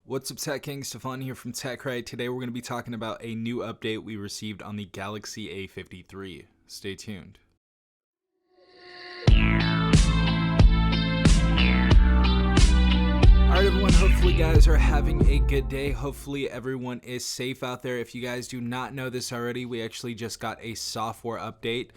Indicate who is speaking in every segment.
Speaker 1: What's up, Tech King? Stefan here from TechRight. Today we're going to be talking about a new update we received on the Galaxy A53. Stay tuned. Alright everyone, hopefully you guys are having a good day. Hopefully everyone is safe out there. If you guys do not know this already, we actually just got a software update.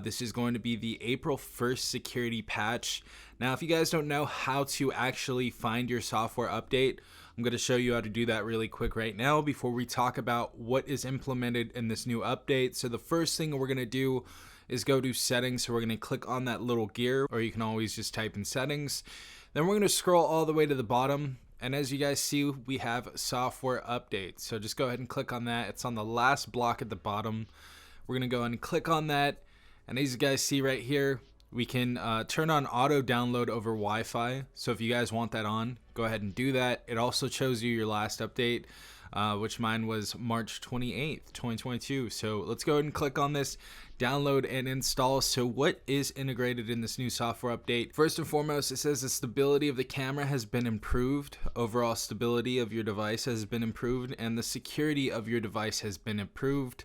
Speaker 1: This is going to be the April 1st security patch. Now, if you guys don't know how to actually find your software update, I'm going to show you how to do that really quick right now before we talk about what is implemented in this new update. So the first thing we're going to do is go to settings. So we're going to click on that little gear, or you can always just type in settings. Then we're going to scroll all the way to the bottom. And as you guys see, we have software update. So just go ahead and click on that. It's on the last block at the bottom. We're going to go ahead and click on that. And as you guys see right here, we can turn on auto download over Wi-Fi. So if you guys want that on, go ahead and do that. It also shows you your last update, which mine was March 28th, 2022. So let's go ahead and click on this, download and install. So what is integrated in this new software update? First and foremost, it says the stability of the camera has been improved. Overall stability of your device has been improved, and the security of your device has been improved.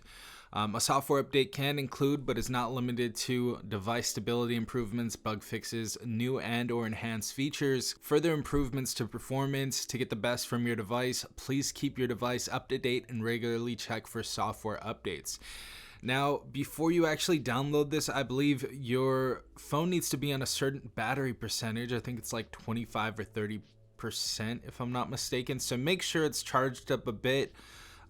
Speaker 1: A software update can include, but is not limited to, device stability improvements, bug fixes, new and or enhanced features, further improvements to performance. To get the best from your device, please keep your device up to date and regularly check for software updates. Now, before you actually download this, I believe your phone needs to be on a certain battery percentage. I think it's like 25 or 30% if I'm not mistaken. So make sure it's charged up a bit.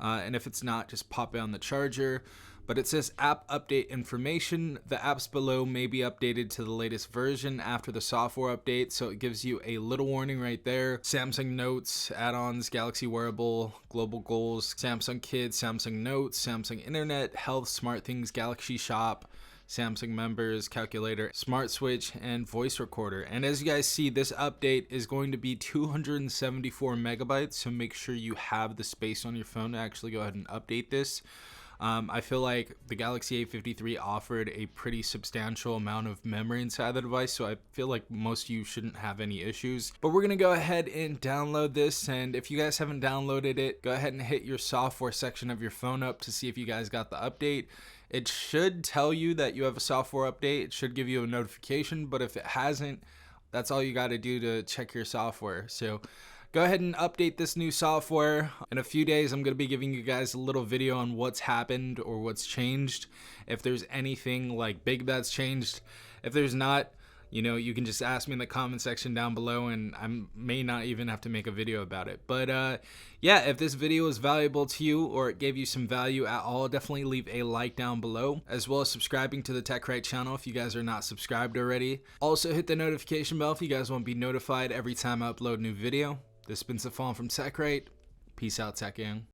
Speaker 1: And if it's not, just pop it on the charger. But it says app update information. The apps below may be updated to the latest version after the software update. So it gives you a little warning right there. Samsung Notes, add-ons, Galaxy Wearable, Global Goals, Samsung Kids, Samsung Notes, Samsung Internet, Health, Smart Things, Galaxy Shop, Samsung Members, Calculator, Smart Switch, and Voice Recorder. And as you guys see, this update is going to be 274 megabytes, so make sure you have the space on your phone to actually go ahead and update this. I feel like the Galaxy A53 offered a pretty substantial amount of memory inside the device, so I feel like most of you shouldn't have any issues. But we're going to go ahead and download this, and if you guys haven't downloaded it, go ahead and hit your software section of your phone up to see if you guys got the update. It should tell you that you have a software update. It should give you a notification, but if it hasn't, that's all you got to do to check your software. So go ahead and update this new software. In a few days, I'm going to be giving you guys a little video on what's happened or what's changed. If there's anything like big that's changed. If there's not, you can just ask me in the comment section down below, and I may not even have to make a video about it. But yeah, if this video is valuable to you or it gave you some value at all, definitely leave a like down below, as well as subscribing to the TechRight channel if you guys are not subscribed already. Also hit the notification bell if you guys want to be notified every time I upload a new video. This has been Stefan from TechRight. Peace out, Tech Gang.